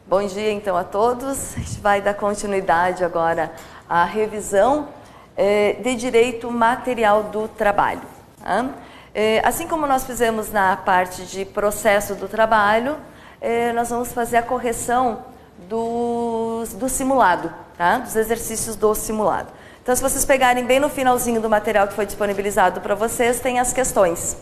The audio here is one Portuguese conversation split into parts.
Bom dia então a todos. A gente vai dar continuidade agora à revisão de direito material do trabalho. Tá? Assim como nós fizemos na parte de processo do trabalho, nós vamos fazer a correção do simulado, tá? Dos exercícios do simulado. Então, se vocês pegarem bem no finalzinho do material que foi disponibilizado para vocês, tem as questões.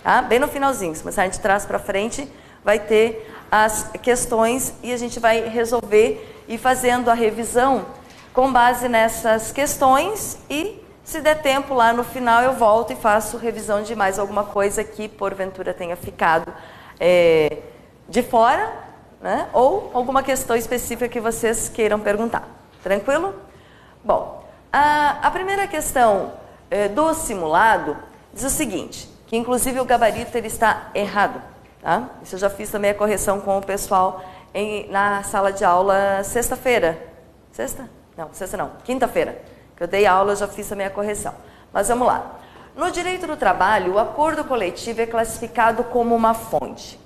Tá? Bem no finalzinho, se começar de trás para frente, vai ter as questões e a gente vai resolver e fazendo a revisão com base nessas questões e, se der tempo lá no final, eu volto e faço revisão de mais alguma coisa que porventura tenha ficado de fora, né? Ou alguma questão específica que vocês queiram perguntar. Tranquilo? Bom, a primeira questão do simulado diz o seguinte, que inclusive o gabarito ele está errado. Tá? Isso eu já fiz também a correção com o pessoal na sala de aula sexta-feira. Sexta? Não, sexta não, quinta-feira. Que eu dei aula, eu já fiz também a correção. Mas vamos lá. No direito do trabalho, o acordo coletivo é classificado como uma fonte.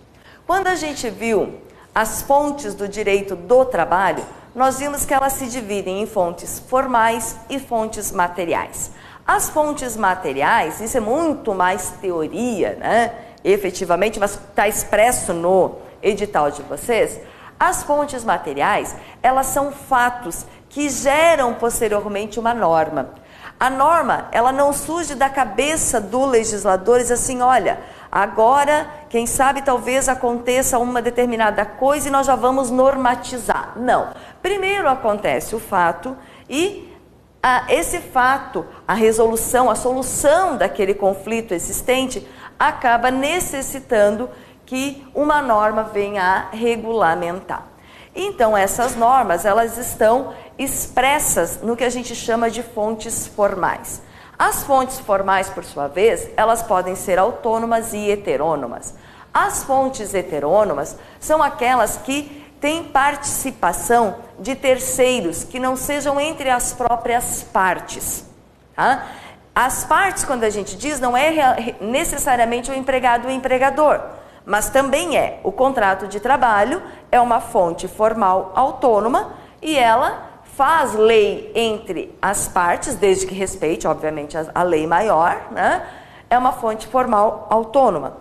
Quando a gente viu as fontes do direito do trabalho, nós vimos que elas se dividem em fontes formais e fontes materiais. As fontes materiais, isso é muito mais teoria, né? Efetivamente, mas está expresso no edital de vocês. As fontes materiais, elas são fatos que geram posteriormente uma norma. A norma, ela não surge da cabeça do legislador e diz assim, olha, agora, quem sabe talvez aconteça uma determinada coisa e nós já vamos normatizar. Não. Primeiro acontece o fato e esse fato, a resolução, a solução daquele conflito existente acaba necessitando que uma norma venha a regulamentar. Então, essas normas, elas estão expressas no que a gente chama de fontes formais. As fontes formais, por sua vez, elas podem ser autônomas e heterônomas. As fontes heterônomas são aquelas que têm participação de terceiros, que não sejam entre as próprias partes. Tá? As partes, quando a gente diz, não é necessariamente o empregado e o empregador, mas também o contrato de trabalho é uma fonte formal autônoma e ela faz lei entre as partes, desde que respeite, obviamente, a lei maior, né? É uma fonte formal autônoma.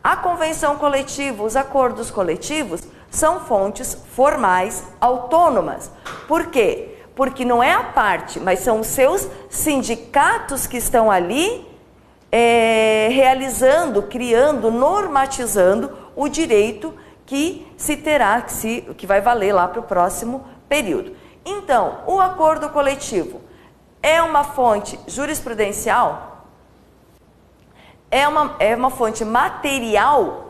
A convenção coletiva, os acordos coletivos, são fontes formais autônomas. Por quê? Porque não é a parte, mas são os seus sindicatos que estão ali realizando, criando, normatizando o direito que se terá, que vai valer lá para o próximo período. Então, o acordo coletivo é uma fonte jurisprudencial? É uma fonte material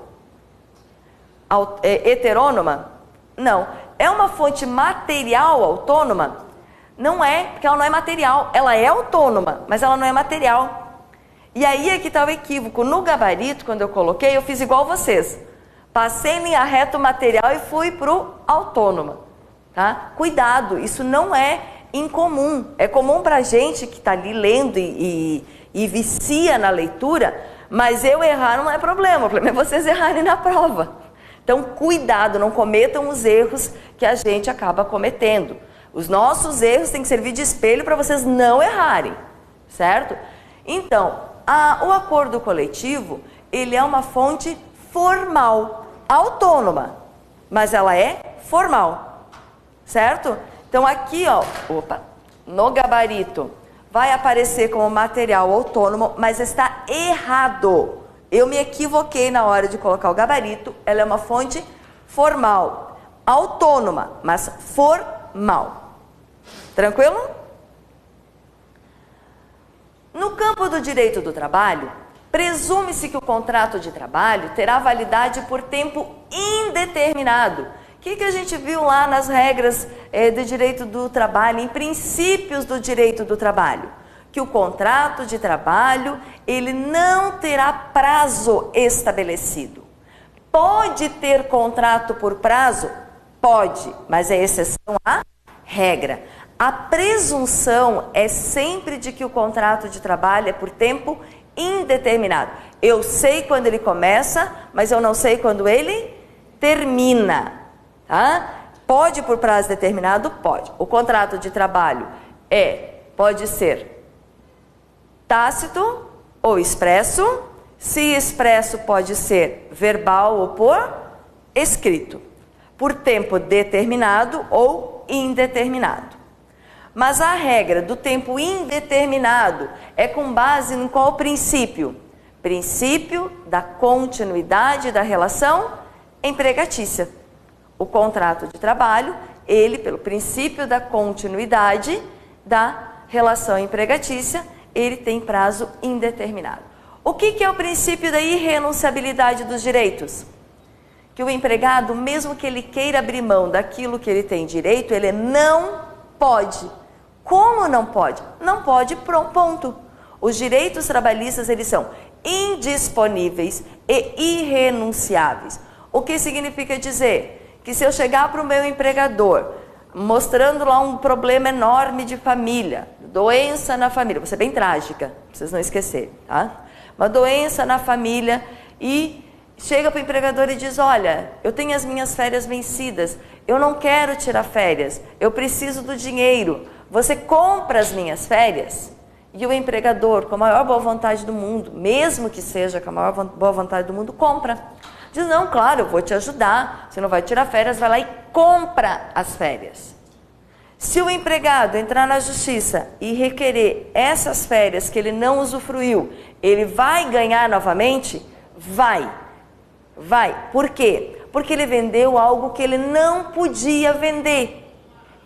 heterônoma? Não. É uma fonte material autônoma? Não é, porque ela não é material. Ela é autônoma, mas ela não é material. E aí é que está o equívoco. No gabarito, quando eu coloquei, eu fiz igual vocês. Passei em linha reta o material e fui para o autônoma. Tá? Cuidado, isso não é incomum. É comum para a gente que está ali lendo e vicia na leitura, mas eu errar não é problema. O problema é vocês errarem na prova. Então, cuidado, não cometam os erros que a gente acaba cometendo. Os nossos erros têm que servir de espelho para vocês não errarem, certo? Então, o acordo coletivo, ele é uma fonte formal, autônoma, mas ela é formal, certo? Então, aqui, ó, no gabarito, vai aparecer como material autônomo, mas está errado. Eu me equivoquei na hora de colocar o gabarito, ela é uma fonte formal, autônoma, mas formal. Tranquilo? No campo do direito do trabalho, presume-se que o contrato de trabalho terá validade por tempo indeterminado. O que a gente viu lá nas regras do direito do trabalho, em princípios do direito do trabalho? Que o contrato de trabalho, ele não terá prazo estabelecido. Pode ter contrato por prazo? Pode, mas é exceção à regra. A presunção é sempre de que o contrato de trabalho é por tempo indeterminado. Eu sei quando ele começa, mas eu não sei quando ele termina. Tá? Pode por prazo determinado? Pode. O contrato de trabalho pode ser tácito ou expresso. Se expresso, pode ser verbal ou por escrito, por tempo determinado ou indeterminado. Mas a regra do tempo indeterminado é com base em qual princípio? Princípio da continuidade da relação empregatícia. O contrato de trabalho, ele, pelo princípio da continuidade da relação empregatícia, ele tem prazo indeterminado. O que é o princípio da irrenunciabilidade dos direitos? Que o empregado, mesmo que ele queira abrir mão daquilo que ele tem direito, ele não pode. Como não pode? Não pode, ponto. Os direitos trabalhistas, eles são indisponíveis e irrenunciáveis. O que significa dizer? Que se eu chegar para o meu empregador, mostrando lá um problema enorme de família, doença na família, vou ser bem trágica, pra vocês não esquecerem, tá? Uma doença na família e chega para o empregador e diz, olha, eu tenho as minhas férias vencidas, eu não quero tirar férias, eu preciso do dinheiro, você compra as minhas férias? E o empregador, com a maior boa vontade do mundo, mesmo que seja com a maior boa vontade do mundo, compra. Diz, não, claro, eu vou te ajudar, você não vai tirar férias, vai lá e compra as férias. Se o empregado entrar na justiça e requerer essas férias que ele não usufruiu, ele vai ganhar novamente? Vai. Por quê? Porque ele vendeu algo que ele não podia vender.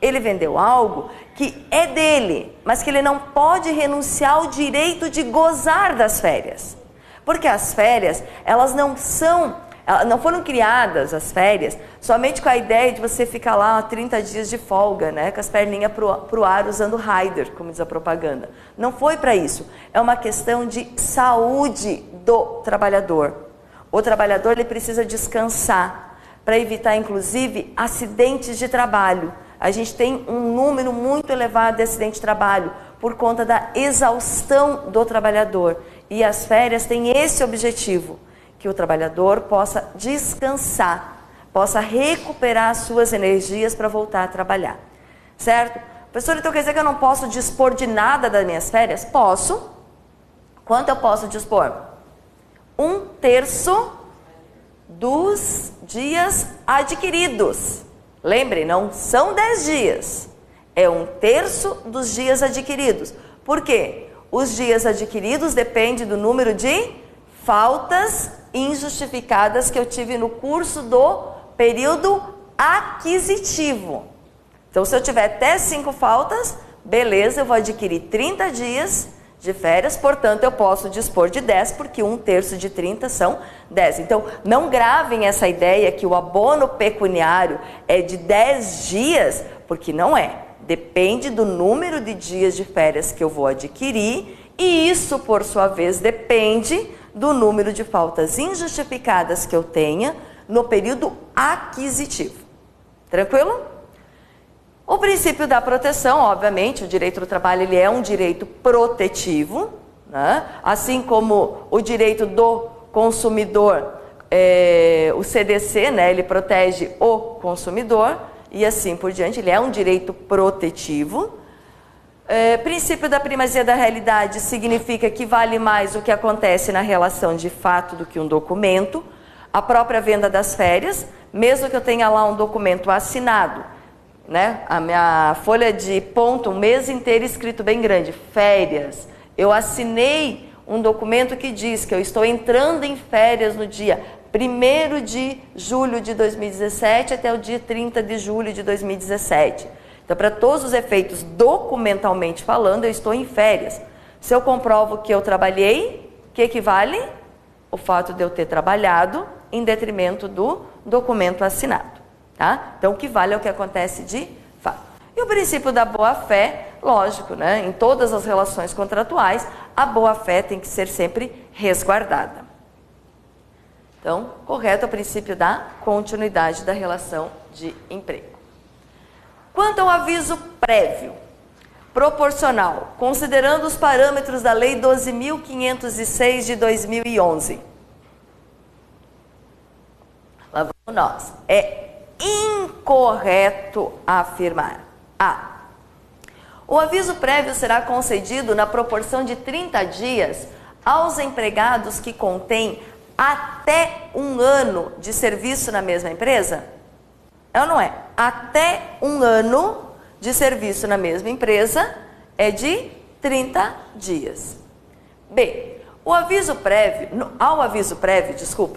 Ele vendeu algo que é dele, mas que ele não pode renunciar ao direito de gozar das férias. Porque as férias, elas não foram criadas, as férias, somente com a ideia de você ficar lá 30 dias de folga, né, com as perninhas pro ar usando rider, como diz a propaganda. Não foi para isso. É uma questão de saúde do trabalhador. O trabalhador, ele precisa descansar para evitar, inclusive, acidentes de trabalho. A gente tem um número muito elevado de acidentes de trabalho por conta da exaustão do trabalhador. E as férias têm esse objetivo, que o trabalhador possa descansar, possa recuperar as suas energias para voltar a trabalhar. Certo? Professor, então quer dizer que eu não posso dispor de nada das minhas férias? Posso. Quanto eu posso dispor? 1/3 dos dias adquiridos. Lembre, não são 10 dias, é 1/3 dos dias adquiridos. Por quê? Os dias adquiridos dependem do número de faltas injustificadas que eu tive no curso do período aquisitivo. Então, se eu tiver até 5 faltas, beleza, eu vou adquirir 30 dias de férias, portanto, eu posso dispor de 10, porque 1/3 de 30 são 10. Então, não gravem essa ideia que o abono pecuniário é de 10 dias, porque não é. Depende do número de dias de férias que eu vou adquirir, e isso, por sua vez, depende do número de faltas injustificadas que eu tenha no período aquisitivo. Tranquilo? O princípio da proteção, obviamente, o direito do trabalho, ele é um direito protetivo, né? Assim como o direito do consumidor, o CDC, né? Ele protege o consumidor e assim por diante, ele é um direito protetivo. Princípio da primazia da realidade significa que vale mais o que acontece na relação de fato do que um documento. A própria venda das férias, mesmo que eu tenha lá um documento assinado, né? A minha folha de ponto, um mês inteiro escrito bem grande, férias. Eu assinei um documento que diz que eu estou entrando em férias no dia 1º de julho de 2017 até o dia 30 de julho de 2017. Então, para todos os efeitos, documentalmente falando, eu estou em férias. Se eu comprovo que eu trabalhei, o que equivale? O fato de eu ter trabalhado em detrimento do documento assinado. Tá? Então, o que vale é o que acontece de fato. E o princípio da boa-fé, lógico, né? Em todas as relações contratuais, a boa-fé tem que ser sempre resguardada. Então, correto é o princípio da continuidade da relação de emprego. Quanto ao aviso prévio, proporcional, considerando os parâmetros da Lei 12.506 de 2011. Lá vamos nós. É incorreto afirmar: A. O aviso prévio será concedido na proporção de 30 dias aos empregados que contêm até 1 ano de serviço na mesma empresa? É ou não é? Até 1 ano de serviço na mesma empresa é de 30 dias. B. Ao aviso prévio,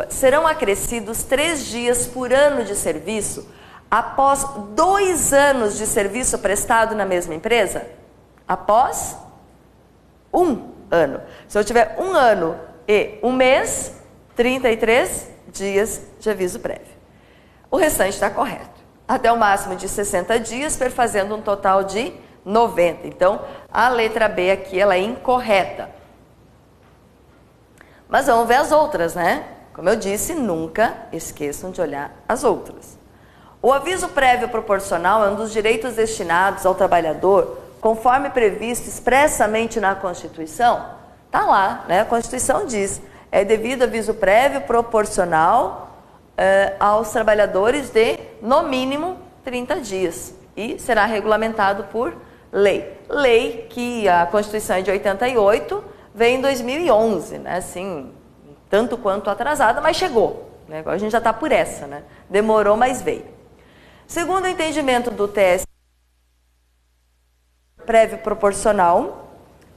serão acrescidos 3 dias por ano de serviço após 2 anos de serviço prestado na mesma empresa? Após 1 ano. Se eu tiver 1 ano e 1 mês, 33 dias de aviso prévio. O restante está correto. Até o máximo de 60 dias, perfazendo um total de 90. Então, a letra B aqui, ela é incorreta. Mas vamos ver as outras, né? Como eu disse, nunca esqueçam de olhar as outras. O aviso prévio proporcional é um dos direitos destinados ao trabalhador, conforme previsto expressamente na Constituição. Está lá, né? A Constituição diz, é devido aviso prévio proporcional aos trabalhadores de, no mínimo, 30 dias. E será regulamentado por lei. Lei que a Constituição é de 88, veio em 2011, né? Assim, tanto quanto atrasada, mas chegou. Né? Agora a gente já está por essa, né? Demorou, mas veio. Segundo o entendimento do TSE, prévio proporcional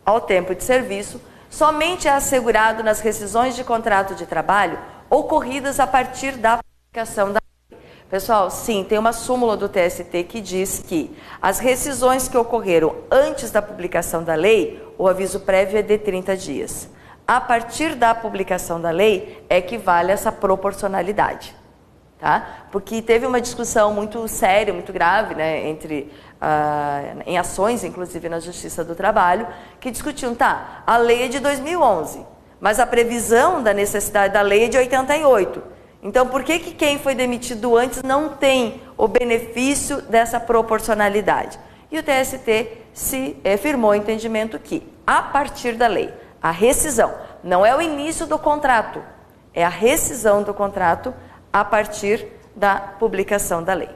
ao tempo de serviço, somente é assegurado nas rescisões de contrato de trabalho ocorridas a partir da publicação da lei. Pessoal, sim, tem uma súmula do TST que diz que as rescisões que ocorreram antes da publicação da lei, o aviso prévio é de 30 dias. A partir da publicação da lei é que vale essa proporcionalidade. Tá? Porque teve uma discussão muito séria, muito grave, né, em ações, inclusive na Justiça do Trabalho, que discutiam, tá, a lei é de 2011, mas a previsão da necessidade da lei é de 88. Então, por que quem foi demitido antes não tem o benefício dessa proporcionalidade? E o TST se firmou o entendimento que, a partir da lei, a rescisão, não é o início do contrato, é a rescisão do contrato a partir da publicação da lei.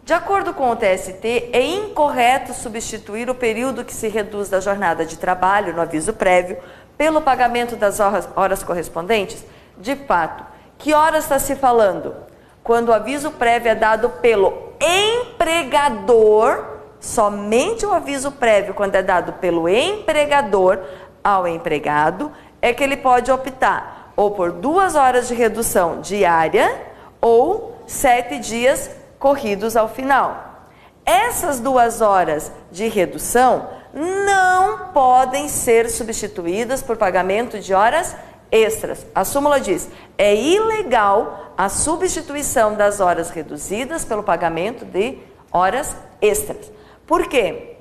De acordo com o TST, é incorreto substituir o período que se reduz da jornada de trabalho no aviso prévio pelo pagamento das horas correspondentes. De fato, que horas está se falando? Quando o aviso prévio é dado pelo empregador, somente o aviso prévio, quando é dado pelo empregador ao empregado, é que ele pode optar ou por 2 horas de redução diária ou 7 dias corridos ao final. Essas 2 horas de redução não podem ser substituídas por pagamento de horas extras. A súmula diz, é ilegal a substituição das horas reduzidas pelo pagamento de horas extras. Por quê?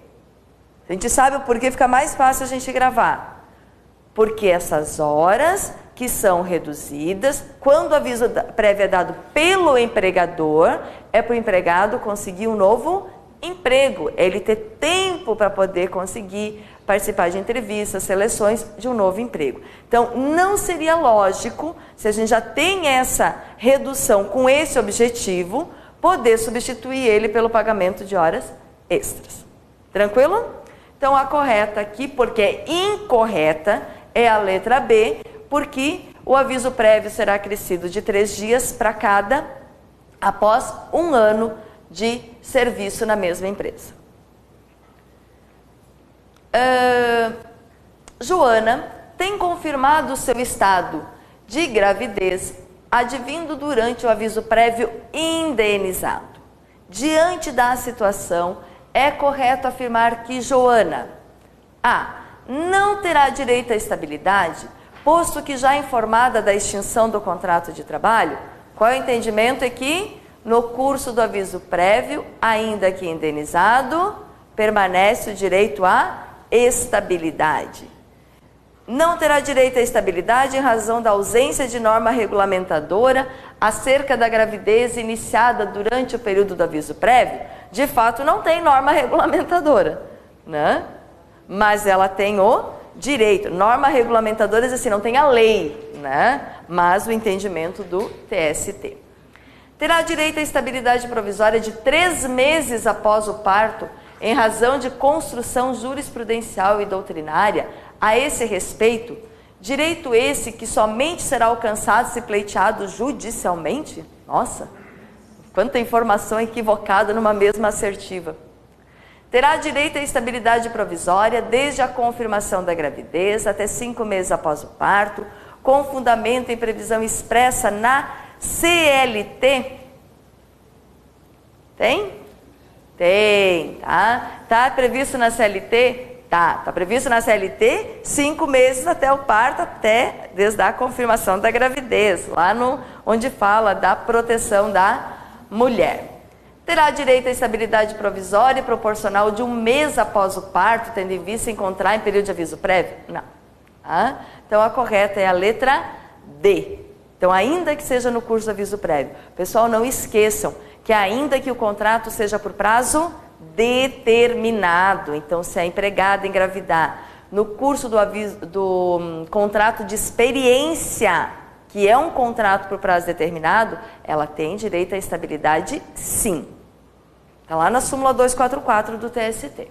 A gente sabe o porquê, fica mais fácil a gente gravar. Porque essas horas que são reduzidas, quando o aviso prévio é dado pelo empregador, é para o empregado conseguir um novo emprego, ele ter tempo para poder conseguir participar de entrevistas, seleções de um novo emprego. Então, não seria lógico, se a gente já tem essa redução com esse objetivo, poder substituir ele pelo pagamento de horas extras. Tranquilo? Então, a correta aqui, porque é incorreta, é a letra B, porque o aviso prévio será acrescido de 3 dias para cada, após 1 ano de serviço na mesma empresa. Joana tem confirmado o seu estado de gravidez advindo durante o aviso prévio indenizado. Diante da situação, é correto afirmar que Joana A. não terá direito à estabilidade, posto que já informada da extinção do contrato de trabalho. Qual é o entendimento aqui? No curso do aviso prévio, ainda que indenizado, permanece o direito à estabilidade. Não terá direito à estabilidade em razão da ausência de norma regulamentadora acerca da gravidez iniciada durante o período do aviso prévio. De fato, não tem norma regulamentadora, né? Mas ela tem o direito. Norma regulamentadora diz assim, não tem a lei, né? Mas o entendimento do TST. Terá direito à estabilidade provisória de 3 meses após o parto, em razão de construção jurisprudencial e doutrinária a esse respeito, direito esse que somente será alcançado se pleiteado judicialmente? Nossa, quanta informação equivocada numa mesma assertiva. Terá direito à estabilidade provisória desde a confirmação da gravidez até 5 meses após o parto, com fundamento em previsão expressa na CLT? Tem? Tem, tá? Tá previsto na CLT? Tá previsto na CLT 5 meses até o parto, até desde a confirmação da gravidez, lá onde fala da proteção da mulher. Terá direito à estabilidade provisória proporcional de 1 mês após o parto, tendo em vista encontrar em período de aviso prévio? Não. Tá? Então a correta é a letra D. Então, ainda que seja no curso de aviso prévio. Pessoal, não esqueçam que ainda que o contrato seja por prazo determinado, então se a empregada engravidar no curso do contrato de experiência, que é um contrato por prazo determinado, ela tem direito à estabilidade sim. Está lá na súmula 244 do TST.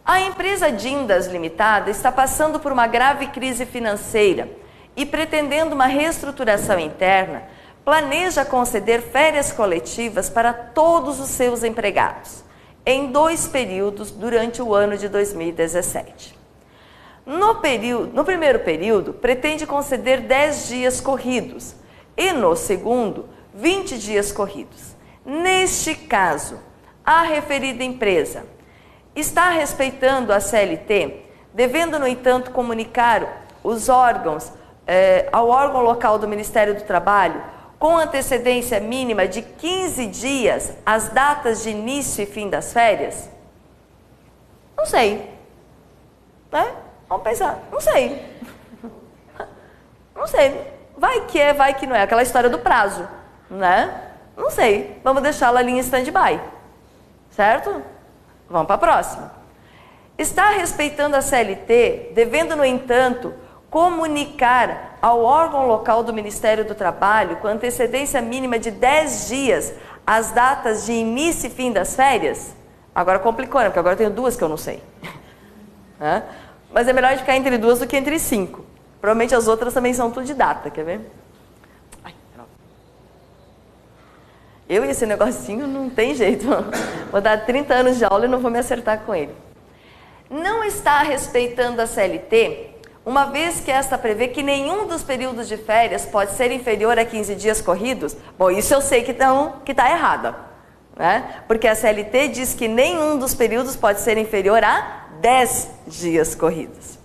A empresa Dindas Limitada está passando por uma grave crise financeira e pretendendo uma reestruturação interna, planeja conceder férias coletivas para todos os seus empregados, em 2 períodos durante o ano de 2017. No primeiro período, pretende conceder 10 dias corridos e no segundo, 20 dias corridos. Neste caso, a referida empresa está respeitando a CLT, devendo, no entanto, comunicar os órgãos ao órgão local do Ministério do Trabalho com antecedência mínima de 15 dias as datas de início e fim das férias? Não sei. Né? Vamos pensar. Não sei. Não sei. Vai que é, vai que não é. Aquela história do prazo, né? Não sei. Vamos deixá-la ali em stand-by. Certo? Vamos para a próxima. Está respeitando a CLT, devendo, no entanto, comunicar ao órgão local do Ministério do Trabalho, com antecedência mínima de 10 dias, as datas de início e fim das férias? Agora complicou, né? Porque agora eu tenho 2 que eu não sei. Mas é melhor ficar entre 2 do que entre 5. Provavelmente as outras também são tudo de data, quer ver? Ai, eu e esse negocinho não tem jeito. Vou dar 30 anos de aula e não vou me acertar com ele. Não está respeitando a CLT, uma vez que esta prevê que nenhum dos períodos de férias pode ser inferior a 15 dias corridos. Bom, isso eu sei que está errada, né? Porque a CLT diz que nenhum dos períodos pode ser inferior a 10 dias corridos.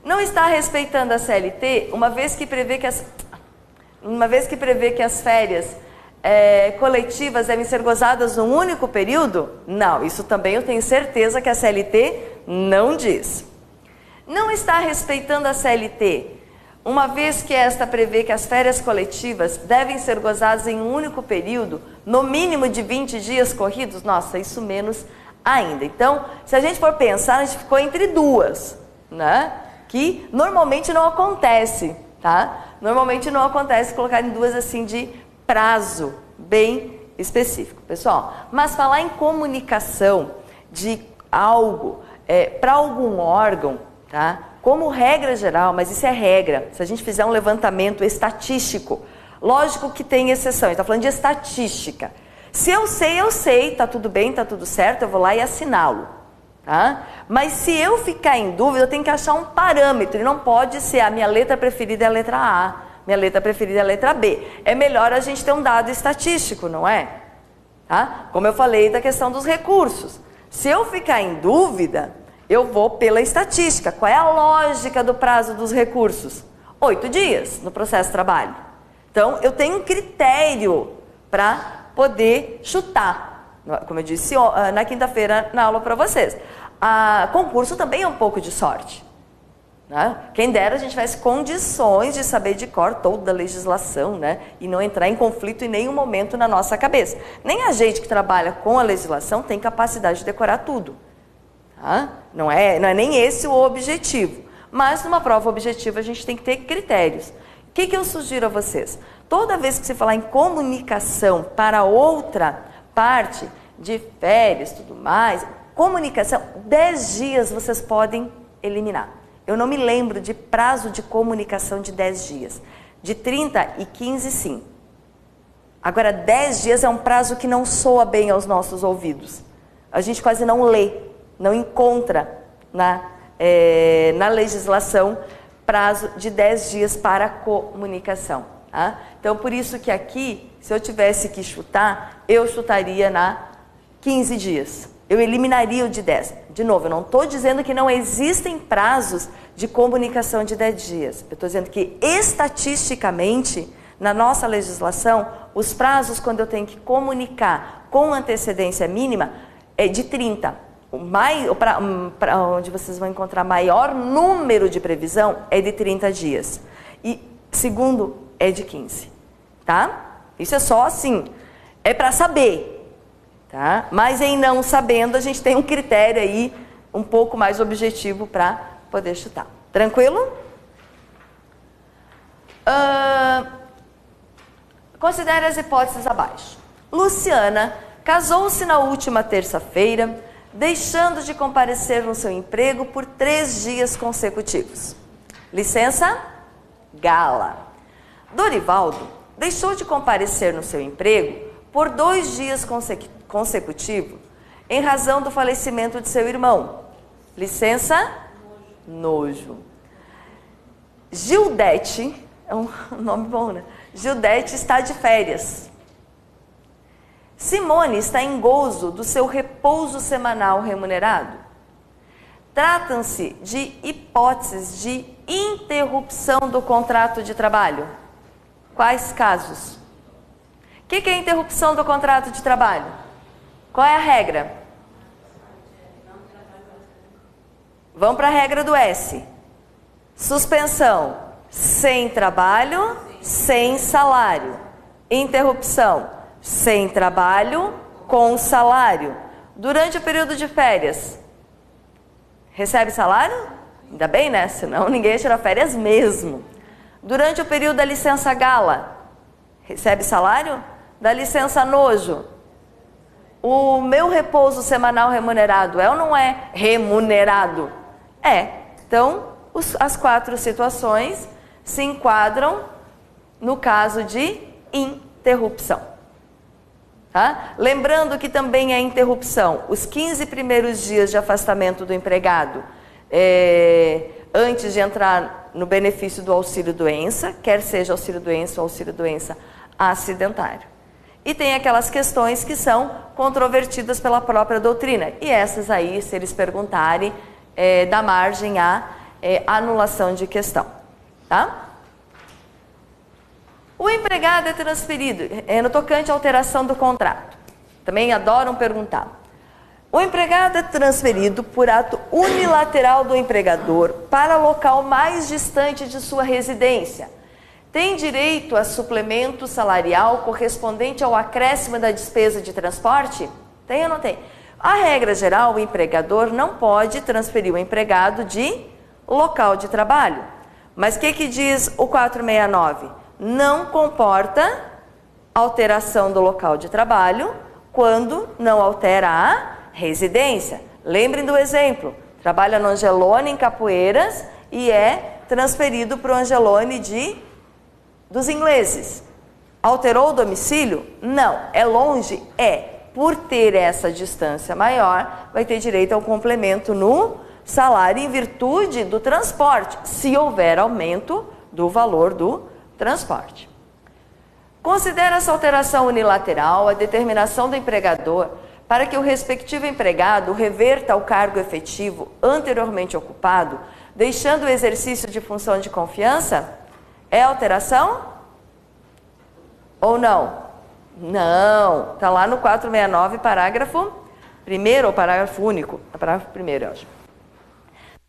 Não está respeitando a CLT, uma vez que prevê que as férias coletivas devem ser gozadas num único período? Não, isso também eu tenho certeza que a CLT não diz. Não está respeitando a CLT, uma vez que esta prevê que as férias coletivas devem ser gozadas em um único período, no mínimo de 20 dias corridos? Nossa, isso menos ainda. Então, se a gente for pensar, a gente ficou entre 2, né? Que normalmente não acontece, tá? Normalmente não acontece colocar em 2 assim de prazo bem específico, pessoal. Mas falar em comunicação de algo para algum órgão, tá? Como regra geral, mas isso é regra, se a gente fizer um levantamento estatístico, lógico que tem exceção, a gente está falando de estatística. Se eu sei, tá tudo bem, tá tudo certo, eu vou lá e assinalo, tá? Mas se eu ficar em dúvida, eu tenho que achar um parâmetro, e não pode ser a minha letra preferida é a letra A, minha letra preferida é a letra B. É melhor a gente ter um dado estatístico, não é? Tá? Como eu falei da questão dos recursos. Se eu ficar em dúvida, eu vou pela estatística. Qual é a lógica do prazo dos recursos? 8 dias no processo de trabalho. Então, eu tenho um critério para poder chutar. Como eu disse na quinta-feira na aula para vocês. Concurso também é um pouco de sorte. Né? Quem dera a gente tivesse condições de saber de cor toda a legislação, né? E não entrar em conflito em nenhum momento na nossa cabeça. Nem a gente que trabalha com a legislação tem capacidade de decorar tudo. Tá? Não é nem esse o objetivo. Mas numa prova objetiva a gente tem que ter critérios. que eu sugiro a vocês? Toda vez que você falar em comunicação para outra parte, de férias e tudo mais, comunicação, 10 dias vocês podem eliminar. Eu não me lembro de prazo de comunicação de 10 dias. De 30 e 15, sim. Agora, 10 dias é um prazo que não soa bem aos nossos ouvidos. A gente quase não lê, não encontra na legislação prazo de 10 dias para comunicação. Tá? Então, por isso que aqui, se eu tivesse que chutar, eu chutaria na 15 dias. Eu eliminaria o de 10. De novo, eu não estou dizendo que não existem prazos de comunicação de 10 dias. Eu estou dizendo que, estatisticamente, na nossa legislação, os prazos, quando eu tenho que comunicar com antecedência mínima, é de 30. Para onde vocês vão encontrar maior número de previsão é de 30 dias. E segundo é de 15. Tá? Isso é só assim. É para saber. Tá? Mas em não sabendo, a gente tem um critério aí um pouco mais objetivo para poder chutar. Tranquilo? Considere as hipóteses abaixo. Luciana casou-se na última terça-feira, deixando de comparecer no seu emprego por 3 dias consecutivos. Licença? Gala. Dorivaldo deixou de comparecer no seu emprego por 2 dias consecutivos, em razão do falecimento de seu irmão. Licença? Nojo. Gildete, é um nome bom, né? Gildete está de férias. Simone está em gozo do seu repouso semanal remunerado. Tratam-se de hipóteses de interrupção do contrato de trabalho. Quais casos? O que é interrupção do contrato de trabalho? Qual é a regra? Vamos para a regra do S. Suspensão, sem trabalho, sem salário. Interrupção, sem trabalho, com salário. Durante o período de férias, recebe salário? Ainda bem, né? Senão ninguém ia tirar férias mesmo. Durante o período da licença gala, recebe salário? Da licença nojo, o meu repouso semanal remunerado é ou não é remunerado? É. Então, as 4 situações se enquadram no caso de interrupção. Tá? Lembrando que também é interrupção os 15 primeiros dias de afastamento do empregado, antes de entrar no benefício do auxílio-doença, quer seja auxílio-doença ou auxílio-doença acidentário. E tem aquelas questões que são controvertidas pela própria doutrina. E essas aí, se eles perguntarem, dá margem à anulação de questão. Tá? O empregado é transferido, no tocante à alteração do contrato. Também adoram perguntar. O empregado é transferido por ato unilateral do empregador para local mais distante de sua residência. Tem direito a suplemento salarial correspondente ao acréscimo da despesa de transporte? Tem ou não tem? A regra geral, o empregador não pode transferir o empregado de local de trabalho. Mas o que diz o 469? Não comporta alteração do local de trabalho quando não altera a residência. Lembrem do exemplo. Trabalha no Angelone, em Capoeiras, e é transferido para o Angelone dos ingleses. Alterou o domicílio? Não. É longe? É. Por ter essa distância maior, vai ter direito ao complemento no salário em virtude do transporte, se houver aumento do valor do transporte. Considera essa alteração unilateral a determinação do empregador para que o respectivo empregado reverta ao cargo efetivo anteriormente ocupado, deixando o exercício de função de confiança? É alteração? Ou não? Não. Está lá no 469, parágrafo 1º, ou parágrafo único. Parágrafo 1º, eu acho.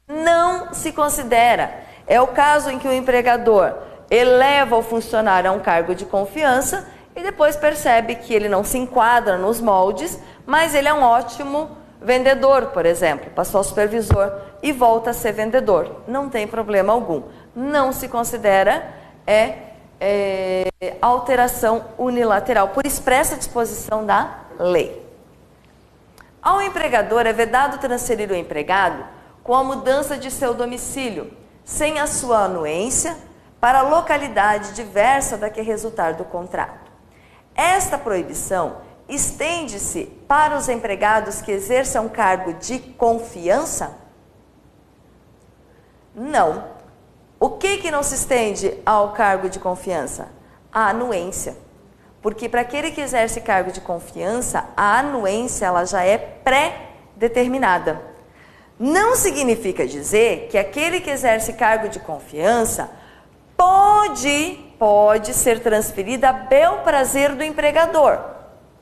Não se considera. É o caso em que o empregador eleva o funcionário a um cargo de confiança e depois percebe que ele não se enquadra nos moldes, mas ele é um ótimo vendedor, por exemplo. Passou a supervisor e volta a ser vendedor. Não tem problema algum. Não se considera alteração unilateral, por expressa disposição da lei. Ao empregador é vedado transferir o empregado com a mudança de seu domicílio, sem a sua anuência, para localidade diversa da que resultar do contrato. Esta proibição estende-se para os empregados que exerçam cargo de confiança? Não. O que não se estende ao cargo de confiança? A anuência. Porque para aquele que exerce cargo de confiança, a anuência ela já é pré-determinada. Não significa dizer que aquele que exerce cargo de confiança pode ser transferido a bel prazer do empregador.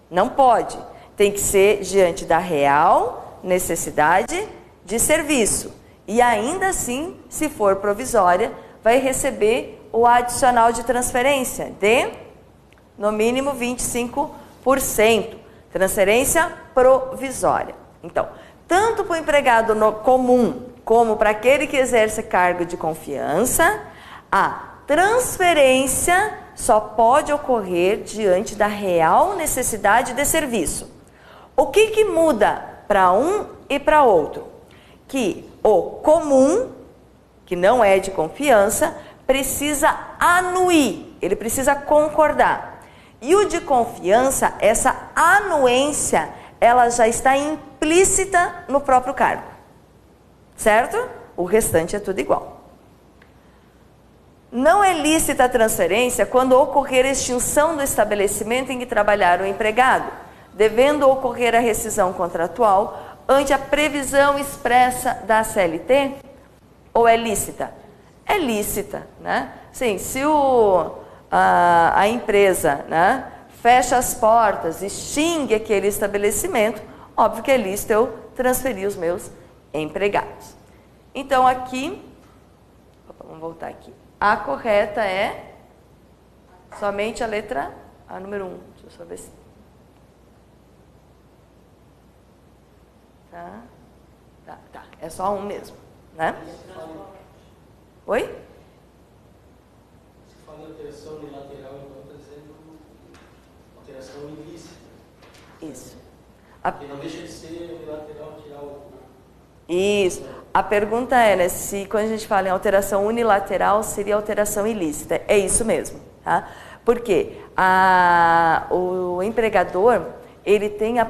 Não pode. Tem que ser diante da real necessidade de serviço. E ainda assim, se for provisória, vai receber o adicional de transferência de, no mínimo, 25%. Transferência provisória. Então, tanto para o empregado comum, como para aquele que exerce cargo de confiança, a transferência só pode ocorrer diante da real necessidade de serviço. O que muda para um e para outro? Que o comum, que não é de confiança, precisa anuir, ele precisa concordar. E o de confiança, essa anuência, ela já está implícita no próprio cargo. Certo? O restante é tudo igual. Não é lícita a transferência quando ocorrer a extinção do estabelecimento em que trabalhar o empregado, devendo ocorrer a rescisão contratual ante a previsão expressa da CLT, ou é lícita? É lícita, né? Sim, se a empresa, né, fecha as portas, extingue aquele estabelecimento, óbvio que é lícito eu transferir os meus empregados. Então aqui, vamos voltar aqui. A correta é somente a letra A, número 1. Deixa eu só ver se... Tá. É só um mesmo, né? Oi? Você fala alteração unilateral, então está dizendo alteração ilícita. Isso. Porque não deixa de ser unilateral tirar o... Isso. A pergunta é, né, se quando a gente fala em alteração unilateral, seria alteração ilícita. É isso mesmo, tá? Porque o empregador, ele tem a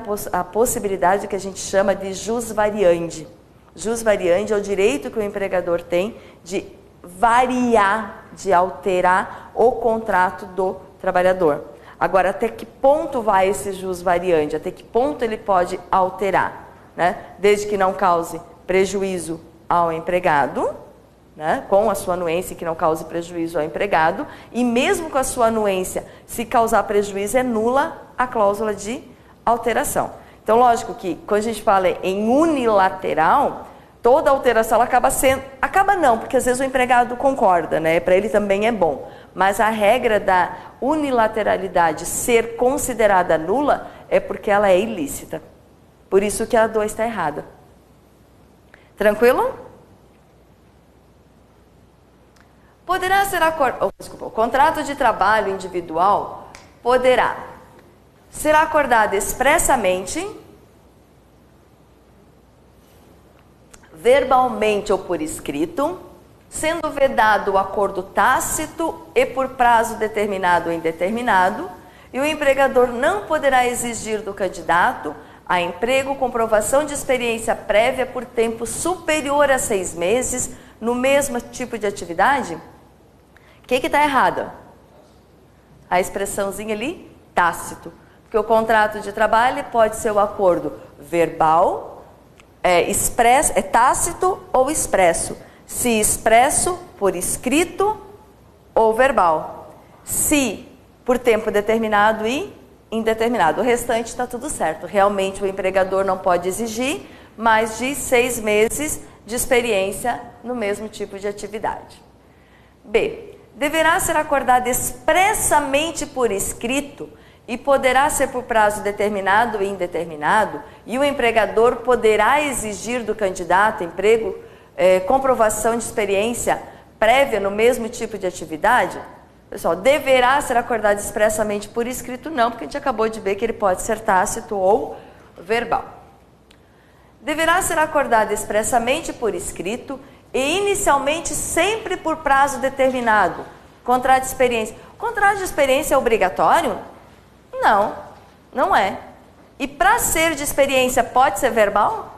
possibilidade que a gente chama de jus variandi. Jus variandi é o direito que o empregador tem de variar, de alterar o contrato do trabalhador. Agora, até que ponto vai esse jus variandi? Até que ponto ele pode alterar, né? Desde que não cause prejuízo ao empregado, né? Com a sua anuência que não cause prejuízo ao empregado, e mesmo com a sua anuência, se causar prejuízo, é nula a cláusula de alteração. Então, lógico que quando a gente fala em unilateral, toda alteração ela acaba sendo... Acaba não, porque às vezes o empregado concorda, né? Para ele também é bom. Mas a regra da unilateralidade ser considerada nula é porque ela é ilícita. Por isso que a 2 está errada. Tranquilo? Poderá ser o contrato de trabalho individual poderá ser acordado expressamente, verbalmente ou por escrito, sendo vedado o acordo tácito e por prazo determinado ou indeterminado, e o empregador não poderá exigir do candidato a emprego comprovação de experiência prévia por tempo superior a 6 meses no mesmo tipo de atividade? O que está errado? A expressãozinha ali, tácito. Porque o contrato de trabalho pode ser o acordo verbal, tácito ou expresso. Se expresso, por escrito ou verbal. Se por tempo determinado e indeterminado. O restante está tudo certo. Realmente o empregador não pode exigir mais de 6 meses de experiência no mesmo tipo de atividade. B. Deverá ser acordado expressamente por escrito e poderá ser por prazo determinado e indeterminado, e o empregador poderá exigir do candidato emprego comprovação de experiência prévia no mesmo tipo de atividade? Pessoal, deverá ser acordado expressamente por escrito? Não, porque a gente acabou de ver que ele pode ser tácito ou verbal. Deverá ser acordado expressamente por escrito e inicialmente sempre por prazo determinado. Contrato de experiência. Contrato de experiência é obrigatório? Não, não é. E para ser de experiência pode ser verbal?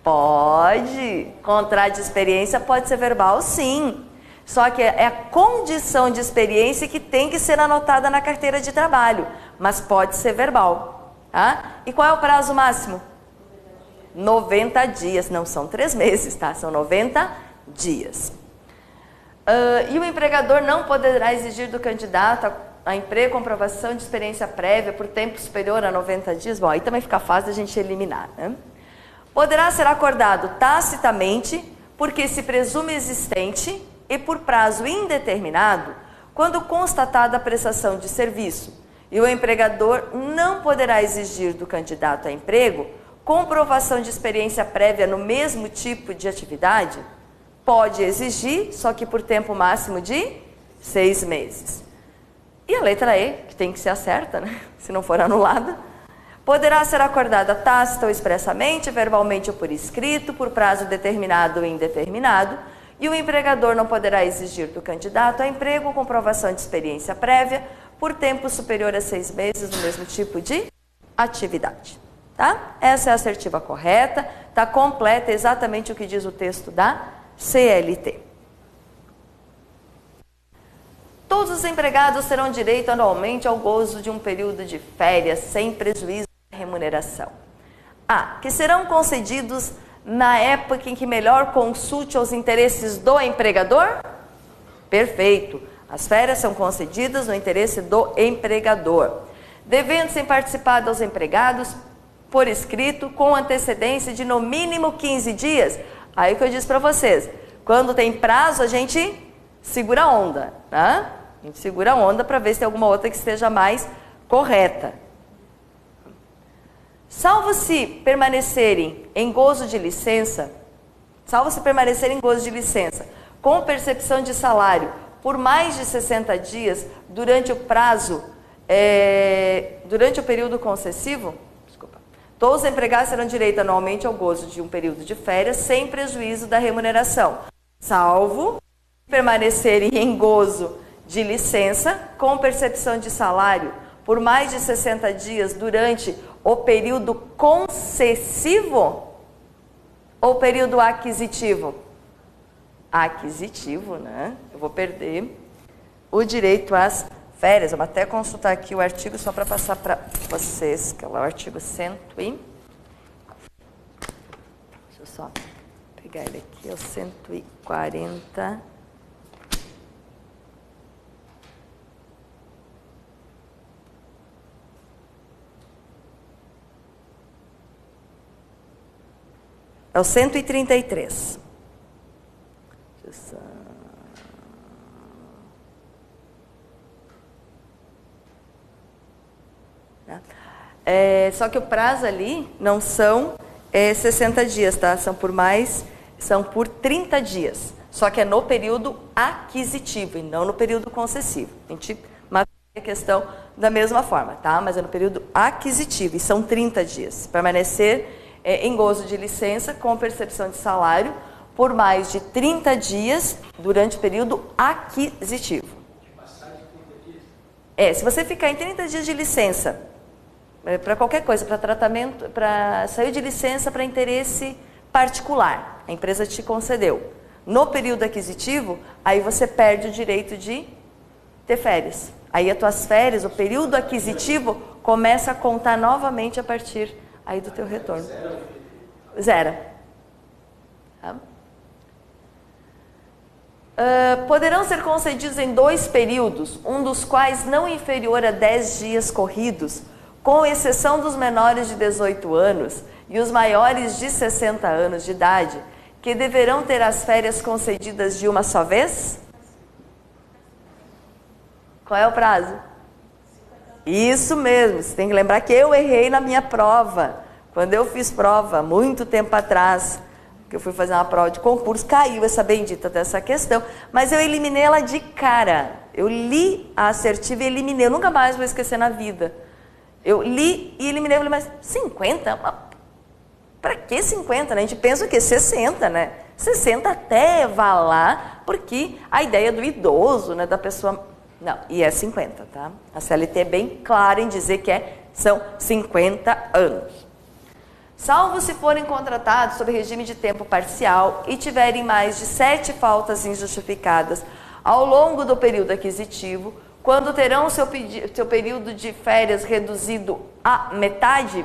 Pode. Contrato de experiência pode ser verbal, sim. Só que é a condição de experiência que tem que ser anotada na carteira de trabalho, mas pode ser verbal, tá? E qual é o prazo máximo? 90 dias, não são 3 meses, tá? São 90 dias. E o empregador não poderá exigir do candidato a emprego comprovação de experiência prévia por tempo superior a 90 dias? Bom, aí também fica fácil a gente eliminar, né? Poderá ser acordado tacitamente, porque se presume existente, e por prazo indeterminado, quando constatada a prestação de serviço, e o empregador não poderá exigir do candidato a emprego comprovação de experiência prévia no mesmo tipo de atividade, pode exigir, só que por tempo máximo de 6 meses. E a letra E, que tem que ser a certa, né? Se não for anulada, poderá ser acordada tácita ou expressamente, verbalmente ou por escrito, por prazo determinado ou indeterminado, e o empregador não poderá exigir do candidato a emprego comprovação de experiência prévia por tempo superior a 6 meses no mesmo tipo de atividade. Tá? Essa é a assertiva correta, está completa exatamente o que diz o texto da CLT. Todos os empregados terão direito anualmente ao gozo de um período de férias sem prejuízo da remuneração. A. Que serão concedidos na época em que melhor consulte aos interesses do empregador? Perfeito. As férias são concedidas no interesse do empregador. Devendo ser participadas aos empregados por escrito com antecedência de no mínimo 15 dias. Aí que eu disse para vocês, quando tem prazo a gente segura a onda, tá? A gente segura a onda para ver se tem alguma outra que esteja mais correta. Salvo se permanecerem em gozo de licença, com percepção de salário por mais de 60 dias durante o prazo, durante o período concessivo, todos os empregados terão direito anualmente ao gozo de um período de férias sem prejuízo da remuneração, salvo permanecerem em gozo de licença com percepção de salário por mais de 60 dias durante o período concessivo ou período aquisitivo? Aquisitivo, né? Eu vou perder o direito às férias. Vamos até consultar aqui o artigo só para passar para vocês, que é lá o artigo 100 e... Deixa eu só pegar ele aqui, é o 140... É o 133. Só que o prazo ali não são 60 dias, tá? São por 30 dias. Só que é no período aquisitivo e não no período concessivo. A gente mapeia a questão da mesma forma, tá? Mas é no período aquisitivo e são 30 dias. Permanecer em gozo de licença com percepção de salário por mais de 30 dias durante o período aquisitivo. Se você ficar em 30 dias de licença, para qualquer coisa, para tratamento, para sair de licença para interesse particular, a empresa te concedeu. No período aquisitivo, aí você perde o direito de ter férias. Aí as tuas férias, o período aquisitivo, começa a contar novamente a partir aí do teu retorno. Zero. Tá? Poderão ser concedidos em 2 períodos, um dos quais não inferior a 10 dias corridos, com exceção dos menores de 18 anos e os maiores de 60 anos de idade, que deverão ter as férias concedidas de uma só vez? Qual é o prazo? Isso mesmo, você tem que lembrar que eu errei na minha prova. Quando eu fiz prova, muito tempo atrás, que eu fui fazer uma prova de concurso, caiu essa bendita dessa questão, mas eu eliminei ela de cara. Eu li a assertiva e eliminei, eu nunca mais vou esquecer na vida. Eu li e eliminei, eu falei, mas 50? Para que 50, né? A gente pensa o quê? 60, né? 60 até vá lá, porque a ideia do idoso, né, da pessoa... Não, e é 50, tá? A CLT é bem clara em dizer que são 50 anos. Salvo se forem contratados sob regime de tempo parcial e tiverem mais de 7 faltas injustificadas ao longo do período aquisitivo, quando terão seu período de férias reduzido à metade.